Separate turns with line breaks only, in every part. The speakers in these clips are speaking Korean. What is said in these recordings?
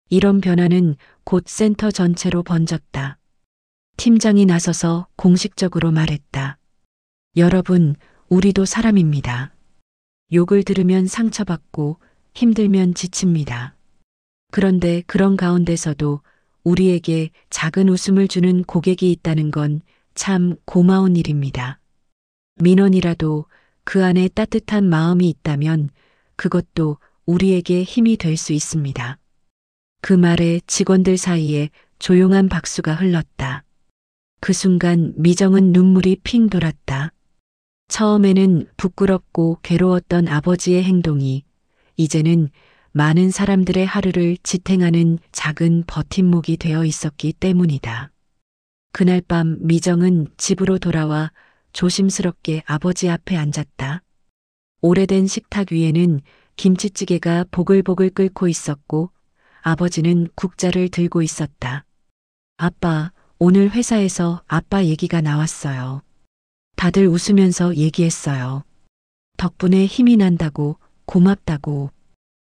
이런 변화는 곧 센터 전체로 번졌다. 팀장이 나서서 공식적으로 말했다. 여러분, 우리도 사람입니다. 욕을 들으면 상처받고 힘들면 지칩니다. 그런데 그런 가운데서도 우리에게 작은 웃음을 주는 고객이 있다는 건 참 고마운 일입니다. 민원이라도 그 안에 따뜻한 마음이 있다면 그것도 우리에게 힘이 될 수 있습니다. 그 말에 직원들 사이에 조용한 박수가 흘렀다. 그 순간 미정은 눈물이 핑 돌았다. 처음에는 부끄럽고 괴로웠던 아버지의 행동이 이제는 많은 사람들의 하루를 지탱하는 작은 버팀목이 되어 있었기 때문이다. 그날 밤 미정은 집으로 돌아와 조심스럽게 아버지 앞에 앉았다. 오래된 식탁 위에는 김치찌개가 보글보글 끓고 있었고 아버지는 국자를 들고 있었다. 아빠, 오늘 회사에서 아빠 얘기가 나왔어요. 다들 웃으면서 얘기했어요. 덕분에 힘이 난다고, 고맙다고.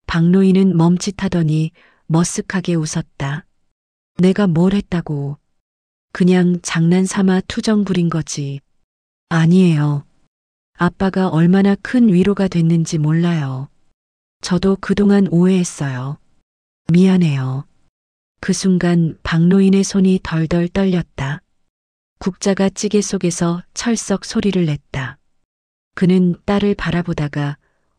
박노인은 멈칫하더니 머쓱하게 웃었다. 내가 뭘 했다고. 그냥 장난삼아 투정 부린 거지. 아니에요. 아빠가 얼마나 큰 위로가 됐는지 몰라요. 저도 그동안 오해했어요. 미안해요. 그 순간 박노인의 손이 덜덜 떨렸다. 국자가 찌개 속에서 철썩 소리를 냈다. 그는 딸을 바라보다가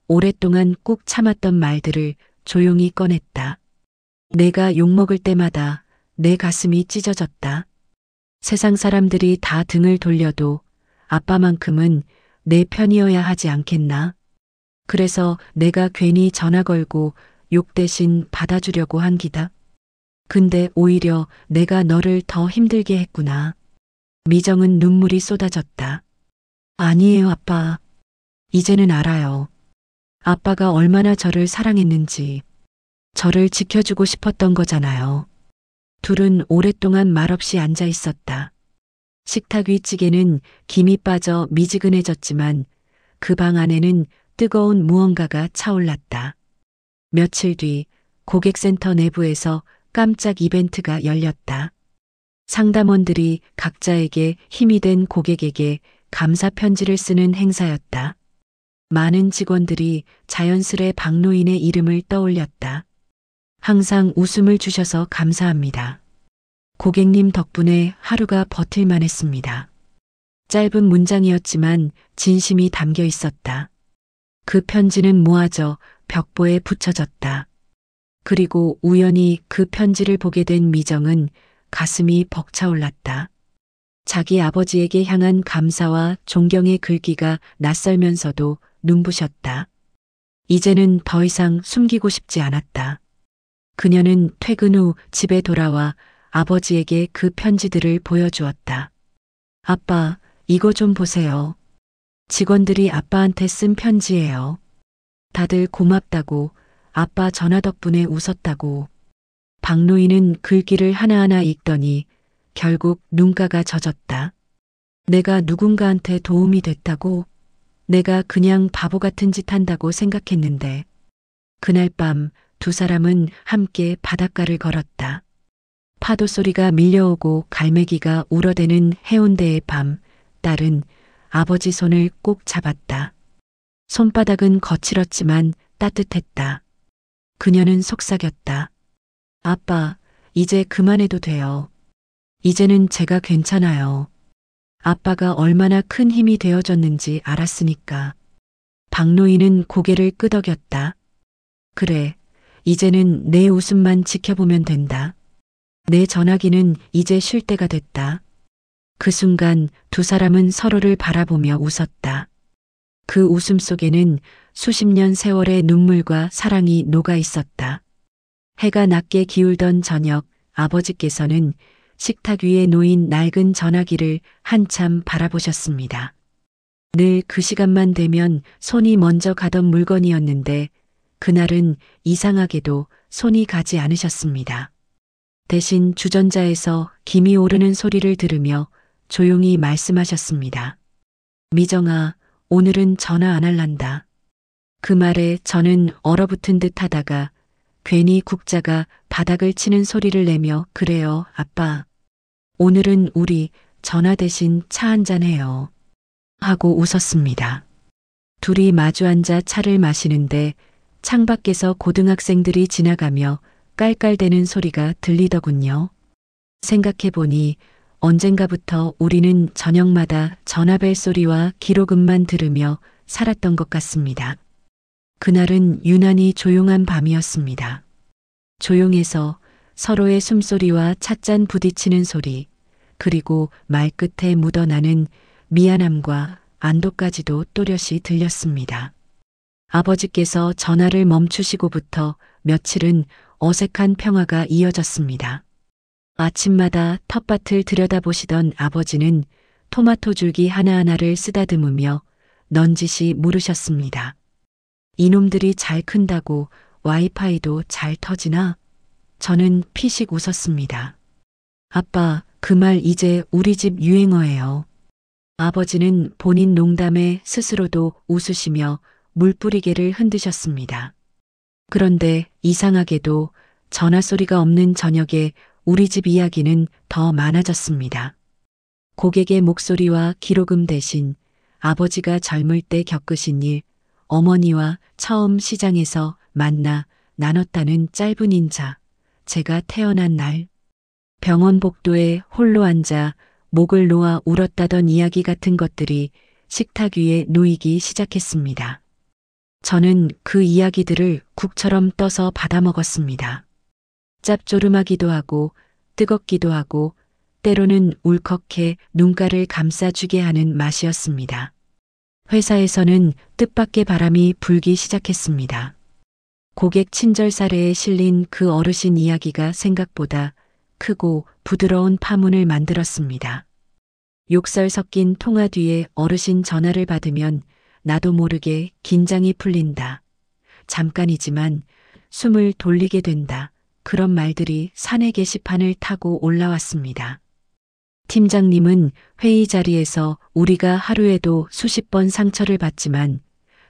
오랫동안 꾹 참았던 말들을 조용히 꺼냈다. 내가 욕먹을 때마다 내 가슴이 찢어졌다. 세상 사람들이 다 등을 돌려도 아빠만큼은 내 편이어야 하지 않겠나? 그래서 내가 괜히 전화 걸고 욕 대신 받아주려고 한 기다. 근데 오히려 내가 너를 더 힘들게 했구나. 미정은 눈물이 쏟아졌다. 아니에요, 아빠. 이제는 알아요. 아빠가 얼마나 저를 사랑했는지. 저를 지켜주고 싶었던 거잖아요. 둘은 오랫동안 말없이 앉아 있었다. 식탁 위 찌개는 김이 빠져 미지근해졌지만 그 방 안에는 뜨거운 무언가가 차올랐다. 며칠 뒤 고객센터 내부에서 깜짝 이벤트가 열렸다. 상담원들이 각자에게 힘이 된 고객에게 감사 편지를 쓰는 행사였다. 많은 직원들이 자연스레 박노인의 이름을 떠올렸다. 항상 웃음을 주셔서 감사합니다. 고객님 덕분에 하루가 버틸만 했습니다. 짧은 문장이었지만 진심이 담겨 있었다. 그 편지는 모아져 벽보에 붙여졌다. 그리고 우연히 그 편지를 보게 된 미정은 가슴이 벅차올랐다. 자기 아버지에게 향한 감사와 존경의 글귀가 낯설면서도 눈부셨다. 이제는 더 이상 숨기고 싶지 않았다. 그녀는 퇴근 후 집에 돌아와 아버지에게 그 편지들을 보여주었다. 아빠, 이거 좀 보세요. 직원들이 아빠한테 쓴 편지예요. 다들 고맙다고, 아빠 전화 덕분에 웃었다고. 박노인은 글귀를 하나하나 읽더니 결국 눈가가 젖었다. 내가 누군가한테 도움이 됐다고, 내가 그냥 바보 같은 짓 한다고 생각했는데. 그날 밤 두 사람은 함께 바닷가를 걸었다. 파도 소리가 밀려오고 갈매기가 울어대는 해운대의 밤, 딸은 아버지 손을 꼭 잡았다. 손바닥은 거칠었지만 따뜻했다. 그녀는 속삭였다. 아빠, 이제 그만해도 돼요. 이제는 제가 괜찮아요. 아빠가 얼마나 큰 힘이 되어줬는지 알았으니까. 박노인은 고개를 끄덕였다. 그래, 이제는 내 웃음만 지켜보면 된다. 내 전화기는 이제 쉴 때가 됐다. 그 순간 두 사람은 서로를 바라보며 웃었다. 그 웃음 속에는 수십 년 세월의 눈물과 사랑이 녹아 있었다. 해가 낮게 기울던 저녁, 아버지께서는 식탁 위에 놓인 낡은 전화기를 한참 바라보셨습니다. 늘 그 시간만 되면 손이 먼저 가던 물건이었는데 그날은 이상하게도 손이 가지 않으셨습니다. 대신 주전자에서 김이 오르는 소리를 들으며 조용히 말씀하셨습니다. 미정아, 오늘은 전화 안 할란다. 그 말에 저는 얼어붙은 듯 하다가 괜히 국자가 바닥을 치는 소리를 내며 그래요, 아빠. 오늘은 우리 전화 대신 차 한잔 해요. 하고 웃었습니다. 둘이 마주 앉아 차를 마시는데 창밖에서 고등학생들이 지나가며 깔깔대는 소리가 들리더군요. 생각해보니 언젠가부터 우리는 저녁마다 전화벨 소리와 기록음만 들으며 살았던 것 같습니다. 그날은 유난히 조용한 밤이었습니다. 조용해서 서로의 숨소리와 찻잔 부딪히는 소리, 그리고 말끝에 묻어나는 미안함과 안도까지도 또렷이 들렸습니다. 아버지께서 전화를 멈추시고부터 며칠은 어색한 평화가 이어졌습니다. 아침마다 텃밭을 들여다보시던 아버지는 토마토 줄기 하나하나를 쓰다듬으며 넌지시 물으셨습니다. 이놈들이 잘 큰다고 와이파이도 잘 터지나? 저는 피식 웃었습니다. 아빠, 그 말 이제 우리 집 유행어예요. 아버지는 본인 농담에 스스로도 웃으시며 물뿌리개를 흔드셨습니다. 그런데 이상하게도 전화 소리가 없는 저녁에 우리 집 이야기는 더 많아졌습니다. 고객의 목소리와 기록음 대신 아버지가 젊을 때 겪으신 일, 어머니와 처음 시장에서 만나 나눴다는 짧은 인사, 제가 태어난 날, 병원 복도에 홀로 앉아 목을 놓아 울었다던 이야기 같은 것들이 식탁 위에 놓이기 시작했습니다. 저는 그 이야기들을 국처럼 떠서 받아 먹었습니다. 짭조름하기도 하고 뜨겁기도 하고 때로는 울컥해 눈가를 감싸주게 하는 맛이었습니다. 회사에서는 뜻밖의 바람이 불기 시작했습니다. 고객 친절 사례에 실린 그 어르신 이야기가 생각보다 크고 부드러운 파문을 만들었습니다. 욕설 섞인 통화 뒤에 어르신 전화를 받으면 나도 모르게 긴장이 풀린다. 잠깐이지만 숨을 돌리게 된다. 그런 말들이 사내 게시판을 타고 올라왔습니다. 팀장님은 회의 자리에서 우리가 하루에도 수십 번 상처를 받지만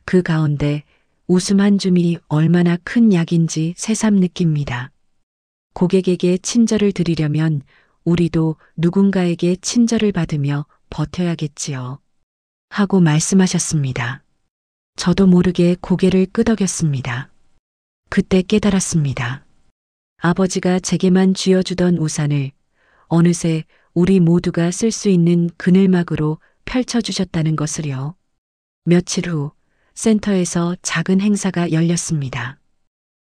그 가운데 웃음 한 줌이 얼마나 큰 약인지 새삼 느낍니다. 고객에게 친절을 드리려면 우리도 누군가에게 친절을 받으며 버텨야겠지요. 하고 말씀하셨습니다. 저도 모르게 고개를 끄덕였습니다. 그때 깨달았습니다. 아버지가 제게만 쥐어주던 우산을 어느새 우리 모두가 쓸 수 있는 그늘막으로 펼쳐주셨다는 것을요. 며칠 후 센터에서 작은 행사가 열렸습니다.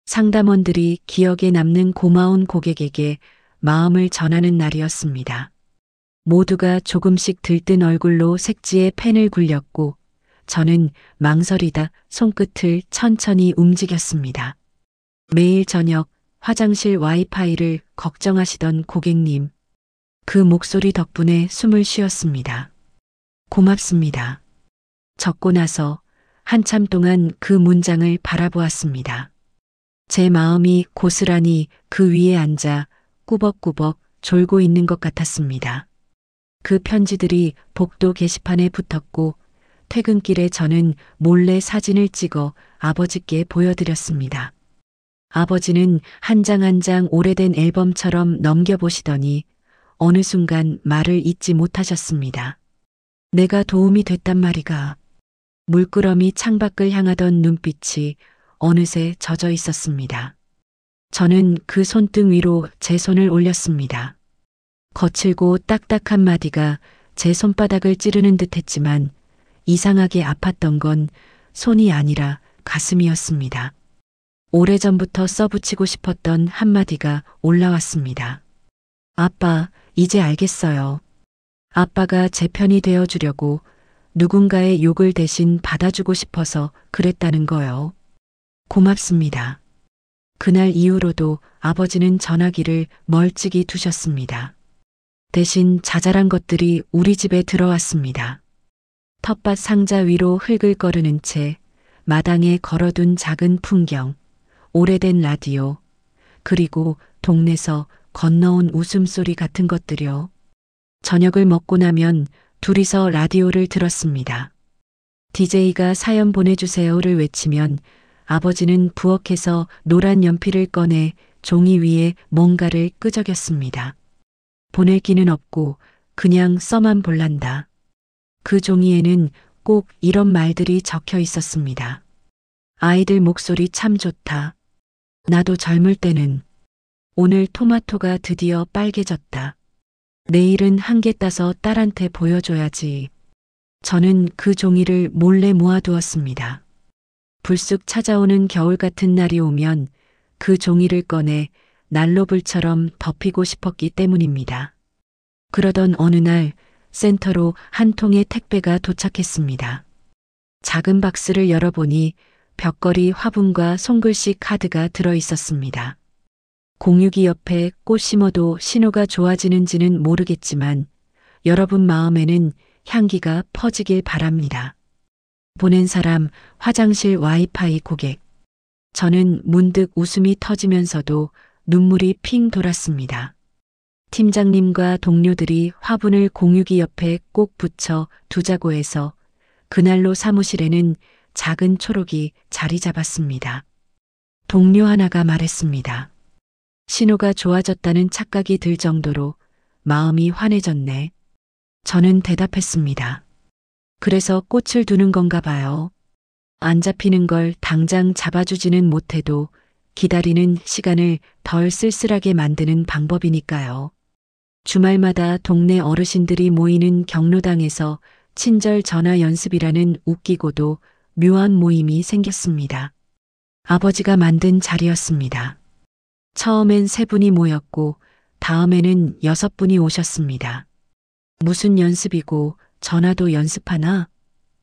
상담원들이 기억에 남는 고마운 고객에게 마음을 전하는 날이었습니다. 모두가 조금씩 들뜬 얼굴로 색지에 펜을 굴렸고 저는 망설이다 손끝을 천천히 움직였습니다. 매일 저녁 화장실 와이파이를 걱정하시던 고객님, 그 목소리 덕분에 숨을 쉬었습니다. 고맙습니다. 적고 나서 한참 동안 그 문장을 바라보았습니다. 제 마음이 고스란히 그 위에 앉아 꾸벅꾸벅 졸고 있는 것 같았습니다. 그 편지들이 복도 게시판에 붙었고 퇴근길에 저는 몰래 사진을 찍어 아버지께 보여드렸습니다. 아버지는 한 장 한 장 오래된 앨범처럼 넘겨보시더니 어느 순간 말을 잇지 못하셨습니다. 내가 도움이 됐단 말이가. 물끄러미 창밖을 향하던 눈빛이 어느새 젖어 있었습니다. 저는 그 손등 위로 제 손을 올렸습니다. 거칠고 딱딱한 마디가 제 손바닥을 찌르는 듯 했지만 이상하게 아팠던 건 손이 아니라 가슴이었습니다. 오래전부터 써붙이고 싶었던 한마디가 올라왔습니다. 아빠, 이제 알겠어요. 아빠가 제 편이 되어주려고 누군가의 욕을 대신 받아주고 싶어서 그랬다는 거요. 고맙습니다. 그날 이후로도 아버지는 전화기를 멀찍이 두셨습니다. 대신 자잘한 것들이 우리 집에 들어왔습니다. 텃밭 상자 위로 흙을 거르는 채 마당에 걸어둔 작은 풍경, 오래된 라디오, 그리고 동네서 건너온 웃음소리 같은 것들이요. 저녁을 먹고 나면 둘이서 라디오를 들었습니다. DJ가 사연 보내주세요를 외치면 아버지는 부엌에서 노란 연필을 꺼내 종이 위에 뭔가를 끄적였습니다. 보낼 기는 없고 그냥 써만 볼란다. 그 종이에는 꼭 이런 말들이 적혀 있었습니다. 아이들 목소리 참 좋다. 나도 젊을 때는. 오늘 토마토가 드디어 빨개졌다. 내일은 한 개 따서 딸한테 보여줘야지. 저는 그 종이를 몰래 모아두었습니다. 불쑥 찾아오는 겨울 같은 날이 오면 그 종이를 꺼내 난로불처럼 덮이고 싶었기 때문입니다. 그러던 어느 날 센터로 한 통의 택배가 도착했습니다. 작은 박스를 열어보니 벽걸이 화분과 손글씨 카드가 들어 있었습니다. 공유기 옆에 꽃 심어도 신호가 좋아지는지는 모르겠지만 여러분 마음에는 향기가 퍼지길 바랍니다. 보낸 사람 화장실 와이파이 고객. 저는 문득 웃음이 터지면서도 눈물이 핑 돌았습니다. 팀장님과 동료들이 화분을 공유기 옆에 꼭 붙여 두자고 해서 그날로 사무실에는 작은 초록이 자리 잡았습니다. 동료 하나가 말했습니다. 신호가 좋아졌다는 착각이 들 정도로 마음이 환해졌네. 저는 대답했습니다. 그래서 꽃을 두는 건가 봐요. 안 잡히는 걸 당장 잡아주지는 못해도 기다리는 시간을 덜 쓸쓸하게 만드는 방법이니까요. 주말마다 동네 어르신들이 모이는 경로당에서 친절 전화 연습이라는 웃기고도 묘한 모임이 생겼습니다. 아버지가 만든 자리였습니다. 처음엔 3분이 모였고 다음에는 6분이 오셨습니다. 무슨 연습이고 전화도 연습하나?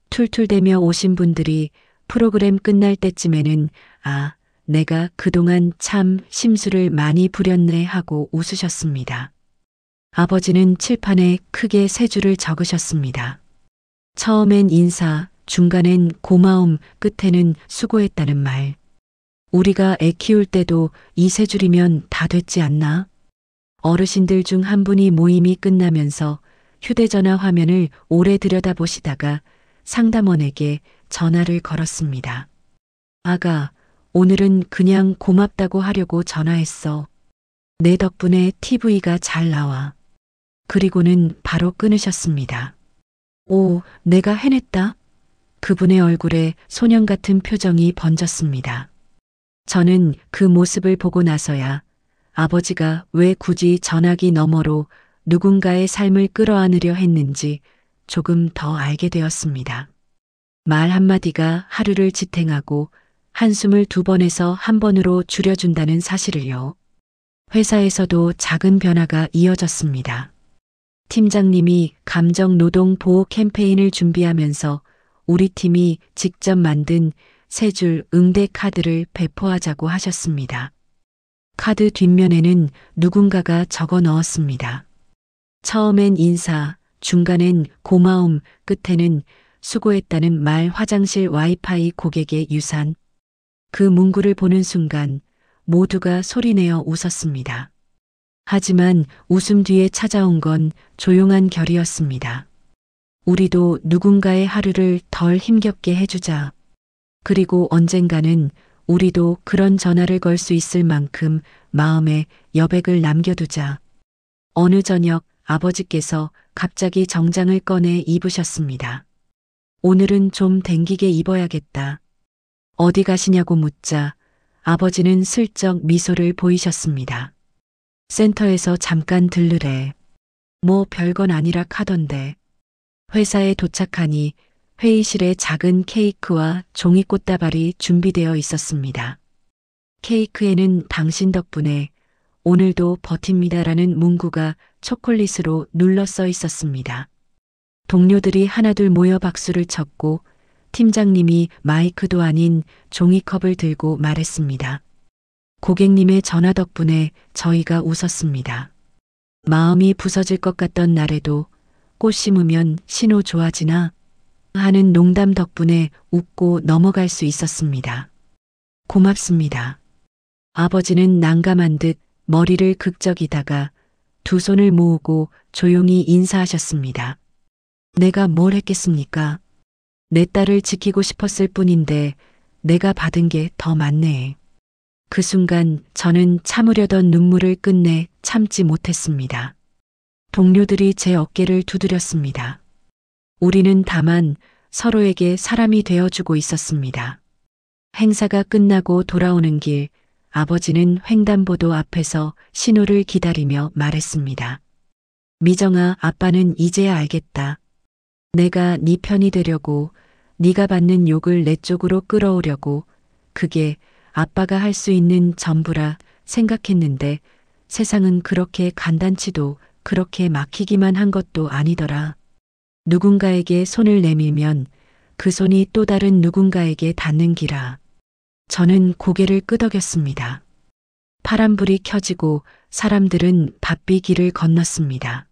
툴툴대며 오신 분들이 프로그램 끝날 때쯤에는 아, 내가 그동안 참 심술을 많이 부렸네 하고 웃으셨습니다. 아버지는 칠판에 크게 3줄을 적으셨습니다. 처음엔 인사, 중간엔 고마움, 끝에는 수고했다는 말. 우리가 애 키울 때도 이 3줄이면 다 됐지 않나? 어르신들 중 한 분이 모임이 끝나면서 휴대전화 화면을 오래 들여다보시다가 상담원에게 전화를 걸었습니다. 아가, 오늘은 그냥 고맙다고 하려고 전화했어. 내 덕분에 TV가 잘 나와. 그리고는 바로 끊으셨습니다. 오, 내가 해냈다. 그분의 얼굴에 소년 같은 표정이 번졌습니다. 저는 그 모습을 보고 나서야 아버지가 왜 굳이 전화기 너머로 누군가의 삶을 끌어안으려 했는지 조금 더 알게 되었습니다. 말 한마디가 하루를 지탱하고 한숨을 2번에서 1번으로 줄여준다는 사실을요. 회사에서도 작은 변화가 이어졌습니다. 팀장님이 감정노동 보호 캠페인을 준비하면서 우리 팀이 직접 만든 3줄 응대 카드를 배포하자고 하셨습니다. 카드 뒷면에는 누군가가 적어 넣었습니다. 처음엔 인사, 중간엔 고마움, 끝에는 수고했다는 말 화장실 와이파이 고객의 유산. 그 문구를 보는 순간 모두가 소리내어 웃었습니다. 하지만 웃음 뒤에 찾아온 건 조용한 결이었습니다. 우리도 누군가의 하루를 덜 힘겹게 해주자. 그리고 언젠가는 우리도 그런 전화를 걸 수 있을 만큼 마음에 여백을 남겨두자. 어느 저녁 아버지께서 갑자기 정장을 꺼내 입으셨습니다. 오늘은 좀 댕기게 입어야겠다. 어디 가시냐고 묻자 아버지는 슬쩍 미소를 보이셨습니다. 센터에서 잠깐 들르래. 뭐 별건 아니라 카던데. 회사에 도착하니 회의실에 작은 케이크와 종이 꽃다발이 준비되어 있었습니다. 케이크에는 당신 덕분에 오늘도 버팁니다라는 문구가 초콜릿으로 눌러 써 있었습니다. 동료들이 하나둘 모여 박수를 쳤고 팀장님이 마이크도 아닌 종이컵을 들고 말했습니다. 고객님의 전화 덕분에 저희가 웃었습니다. 마음이 부서질 것 같던 날에도 꽃 심으면 신호 좋아지나 하는 농담 덕분에 웃고 넘어갈 수 있었습니다. 고맙습니다. 아버지는 난감한 듯 머리를 극적이다가 2 손을 모으고 조용히 인사하셨습니다. 내가 뭘 했겠습니까? 내 딸을 지키고 싶었을 뿐인데 내가 받은 게 더 많네. 그 순간 저는 참으려던 눈물을 끝내 참지 못했습니다. 동료들이 제 어깨를 두드렸습니다. 우리는 다만 서로에게 사람이 되어주고 있었습니다. 행사가 끝나고 돌아오는 길, 아버지는 횡단보도 앞에서 신호를 기다리며 말했습니다. 미정아, 아빠는 이제야 알겠다. 내가 네 편이 되려고, 네가 받는 욕을 내 쪽으로 끌어오려고, 그게 아빠가 할 수 있는 전부라 생각했는데 세상은 그렇게 간단치도 그렇게 막히기만 한 것도 아니더라. 누군가에게 손을 내밀면 그 손이 또 다른 누군가에게 닿는 기라. 저는 고개를 끄덕였습니다. 파란불이 켜지고 사람들은 바삐 길을 건넜습니다.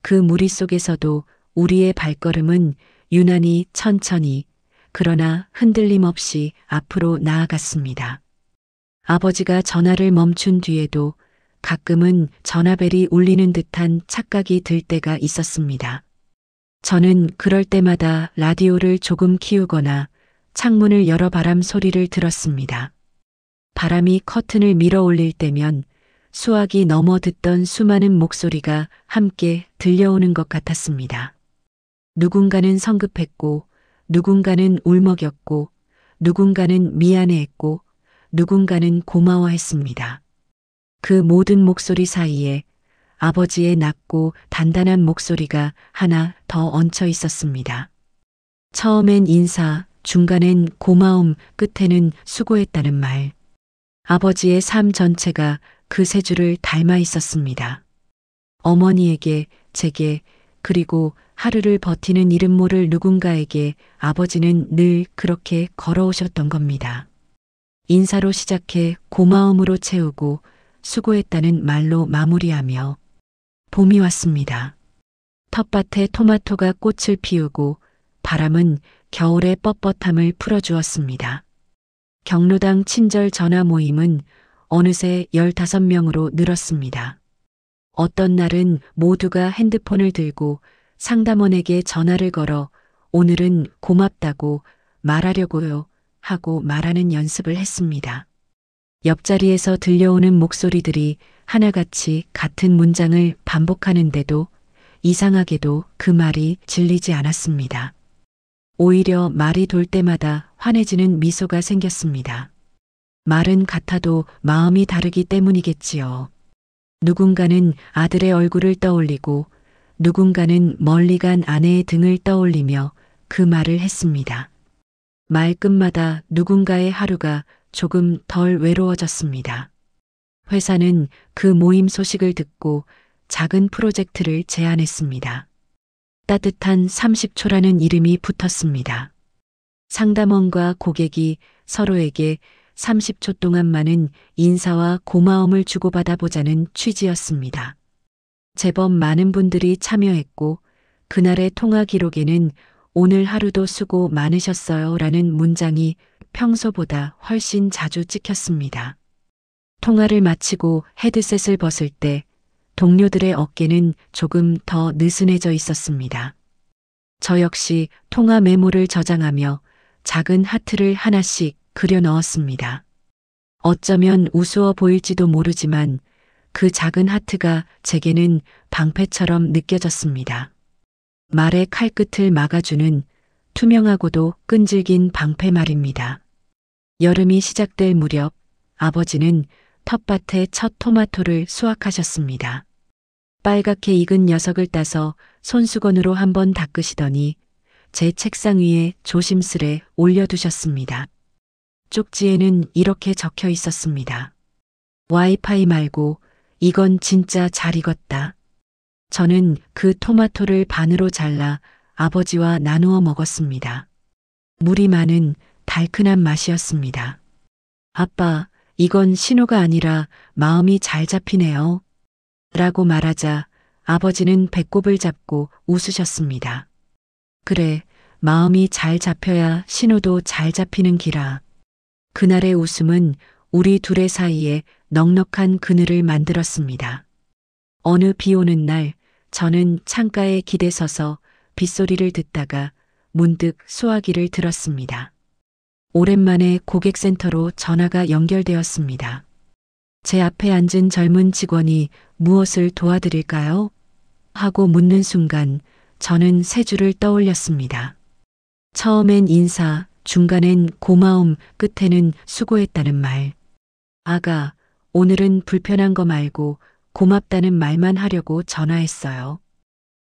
그 무리 속에서도 우리의 발걸음은 유난히 천천히 그러나 흔들림 없이 앞으로 나아갔습니다. 아버지가 전화를 멈춘 뒤에도 가끔은 전화벨이 울리는 듯한 착각이 들 때가 있었습니다. 저는 그럴 때마다 라디오를 조금 키우거나 창문을 열어 바람 소리를 들었습니다. 바람이 커튼을 밀어 올릴 때면 수화기 넘어 듣던 수많은 목소리가 함께 들려오는 것 같았습니다. 누군가는 성급했고, 누군가는 울먹였고, 누군가는 미안해했고, 누군가는 고마워했습니다. 그 모든 목소리 사이에 아버지의 낮고 단단한 목소리가 하나 더 얹혀 있었습니다. 처음엔 인사, 중간엔 고마움, 끝에는 수고했다는 말. 아버지의 삶 전체가 그 세 줄을 닮아 있었습니다. 어머니에게, 제게, 그리고 하루를 버티는 이름 모를 누군가에게 아버지는 늘 그렇게 걸어오셨던 겁니다. 인사로 시작해 고마움으로 채우고 수고했다는 말로 마무리하며 봄이 왔습니다. 텃밭에 토마토가 꽃을 피우고 바람은 겨울의 뻣뻣함을 풀어주었습니다. 경로당 친절 전화 모임은 어느새 15명으로 늘었습니다. 어떤 날은 모두가 핸드폰을 들고 상담원에게 전화를 걸어 오늘은 고맙다고 말하려고요 하고 말하는 연습을 했습니다. 옆자리에서 들려오는 목소리들이 하나같이 같은 문장을 반복하는데도 이상하게도 그 말이 질리지 않았습니다. 오히려 말이 돌 때마다 환해지는 미소가 생겼습니다. 말은 같아도 마음이 다르기 때문이겠지요. 누군가는 아들의 얼굴을 떠올리고 누군가는 멀리 간 아내의 등을 떠올리며 그 말을 했습니다. 말끝마다 누군가의 하루가 조금 덜 외로워졌습니다. 회사는 그 모임 소식을 듣고 작은 프로젝트를 제안했습니다. 따뜻한 30초라는 이름이 붙었습니다. 상담원과 고객이 서로에게 30초 동안만은 인사와 고마움을 주고받아 보자는 취지였습니다. 제법 많은 분들이 참여했고 그날의 통화 기록에는 오늘 하루도 수고 많으셨어요 라는 문장이 평소보다 훨씬 자주 찍혔습니다. 통화를 마치고 헤드셋을 벗을 때 동료들의 어깨는 조금 더 느슨해져 있었습니다. 저 역시 통화 메모를 저장하며 작은 하트를 하나씩 그려 넣었습니다. 어쩌면 우스워 보일지도 모르지만 그 작은 하트가 제게는 방패처럼 느껴졌습니다. 말의 칼끝을 막아주는 투명하고도 끈질긴 방패 말입니다. 여름이 시작될 무렵 아버지는 텃밭에 첫 토마토를 수확하셨습니다. 빨갛게 익은 녀석을 따서 손수건으로 한번 닦으시더니 제 책상 위에 조심스레 올려두셨습니다. 쪽지에는 이렇게 적혀 있었습니다. 와이파이 말고 이건 진짜 잘 익었다. 저는 그 토마토를 반으로 잘라 아버지와 나누어 먹었습니다. 물이 많은 달큰한 맛이었습니다. 아빠, 이건 신호가 아니라 마음이 잘 잡히네요. 라고 말하자 아버지는 배꼽을 잡고 웃으셨습니다. 그래, 마음이 잘 잡혀야 신호도 잘 잡히는 기라. 그날의 웃음은 우리 둘의 사이에 넉넉한 그늘을 만들었습니다. 어느 비 오는 날 저는 창가에 기대 서서 빗소리를 듣다가 문득 수화기를 들었습니다. 오랜만에 고객센터로 전화가 연결되었습니다. 제 앞에 앉은 젊은 직원이 무엇을 도와드릴까요? 하고 묻는 순간 저는 세 줄을 떠올렸습니다. 처음엔 인사, 중간엔 고마움, 끝에는 수고했다는 말. 아가, 오늘은 불편한 거 말고 고맙다는 말만 하려고 전화했어요.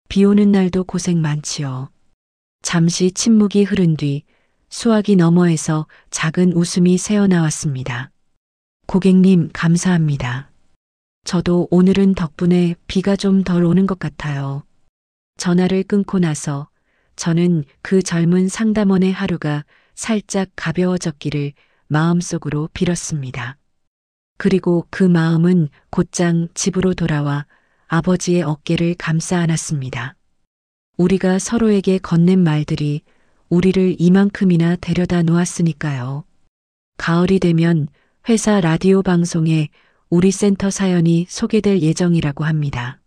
비 오는 날도 고생 많지요. 잠시 침묵이 흐른 뒤 수화기 너머에서 작은 웃음이 새어나왔습니다. 고객님, 감사합니다. 저도 오늘은 덕분에 비가 좀 덜 오는 것 같아요. 전화를 끊고 나서 저는 그 젊은 상담원의 하루가 살짝 가벼워졌기를 마음속으로 빌었습니다. 그리고 그 마음은 곧장 집으로 돌아와 아버지의 어깨를 감싸 안았습니다. 우리가 서로에게 건넨 말들이 우리를 이만큼이나 데려다 놓았으니까요. 가을이 되면 회사 라디오 방송에 우리 센터 사연이 소개될 예정이라고 합니다.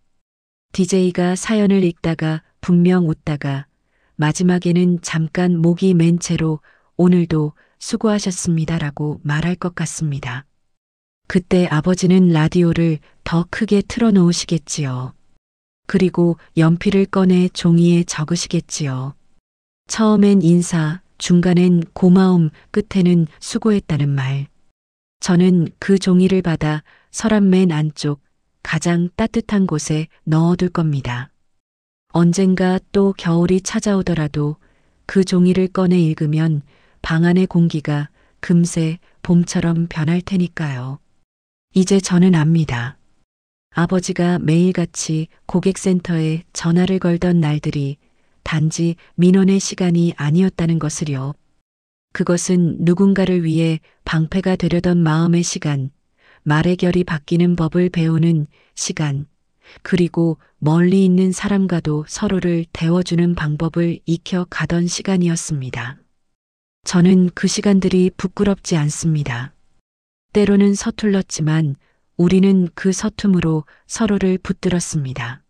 DJ가 사연을 읽다가 분명 웃다가 마지막에는 잠깐 목이 맨 채로 오늘도 수고하셨습니다라고 말할 것 같습니다. 그때 아버지는 라디오를 더 크게 틀어놓으시겠지요. 그리고 연필을 꺼내 종이에 적으시겠지요. 처음엔 인사, 중간엔 고마움, 끝에는 수고했다는 말. 저는 그 종이를 받아 서랍 맨 안쪽 가장 따뜻한 곳에 넣어둘 겁니다. 언젠가 또 겨울이 찾아오더라도 그 종이를 꺼내 읽으면 방 안의 공기가 금세 봄처럼 변할 테니까요. 이제 저는 압니다. 아버지가 매일같이 고객센터에 전화를 걸던 날들이 단지 민원의 시간이 아니었다는 것을요. 그것은 누군가를 위해 방패가 되려던 마음의 시간, 말의 결이 바뀌는 법을 배우는 시간, 그리고 멀리 있는 사람과도 서로를 데워주는 방법을 익혀 가던 시간이었습니다. 저는 그 시간들이 부끄럽지 않습니다. 때로는 서툴렀지만 우리는 그 서툼으로 서로를 붙들었습니다.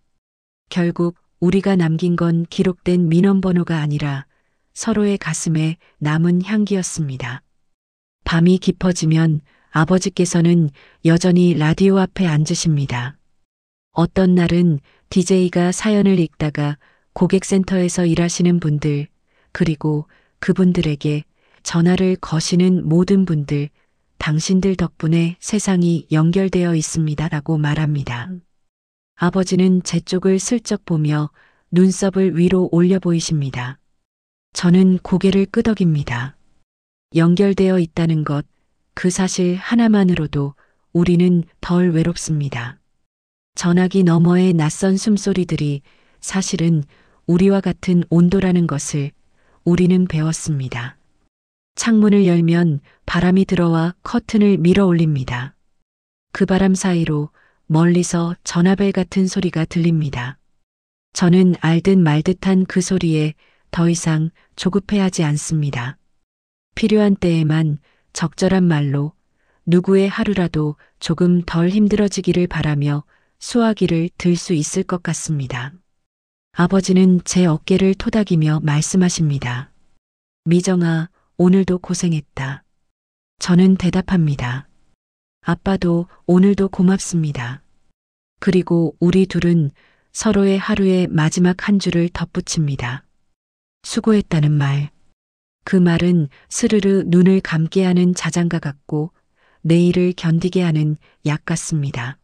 결국 우리가 남긴 건 기록된 민원번호가 아니라 서로의 가슴에 남은 향기였습니다. 밤이 깊어지면 아버지께서는 여전히 라디오 앞에 앉으십니다. 어떤 날은 DJ가 사연을 읽다가 고객센터에서 일하시는 분들, 그리고 그분들에게 전화를 거시는 모든 분들, 당신들 덕분에 세상이 연결되어 있습니다라고 말합니다. 아버지는 제 쪽을 슬쩍 보며 눈썹을 위로 올려 보이십니다. 저는 고개를 끄덕입니다. 연결되어 있다는 것, 그 사실 하나만으로도 우리는 덜 외롭습니다. 전화기 너머의 낯선 숨소리들이 사실은 우리와 같은 온도라는 것을 우리는 배웠습니다. 창문을 열면 바람이 들어와 커튼을 밀어 올립니다. 그 바람 사이로 멀리서 전화벨 같은 소리가 들립니다. 저는 알듯 말듯한 그 소리에 더 이상 조급해하지 않습니다. 필요한 때에만 적절한 말로 누구의 하루라도 조금 덜 힘들어지기를 바라며 수화기를 들 수 있을 것 같습니다. 아버지는 제 어깨를 토닥이며 말씀하십니다. 미정아, 오늘도 고생했다. 저는 대답합니다. 아빠도 오늘도 고맙습니다. 그리고 우리 둘은 서로의 하루의 마지막 한 줄을 덧붙입니다. 수고했다는 말. 그 말은 스르르 눈을 감게 하는 자장가 같고 내일을 견디게 하는 약 같습니다.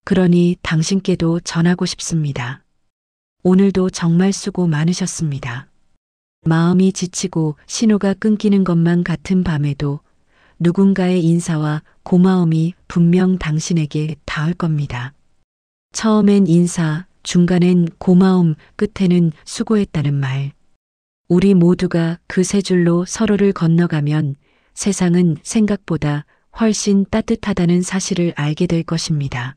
그러니 당신께도 전하고 싶습니다. 오늘도 정말 수고 많으셨습니다. 마음이 지치고 신호가 끊기는 것만 같은 밤에도 누군가의 인사와 고마움이 분명 당신에게 닿을 겁니다. 처음엔 인사, 중간엔 고마움, 끝에는 수고했다는 말. 우리 모두가 그 세 줄로 서로를 건너가면 세상은 생각보다 훨씬 따뜻하다는 사실을 알게 될 것입니다.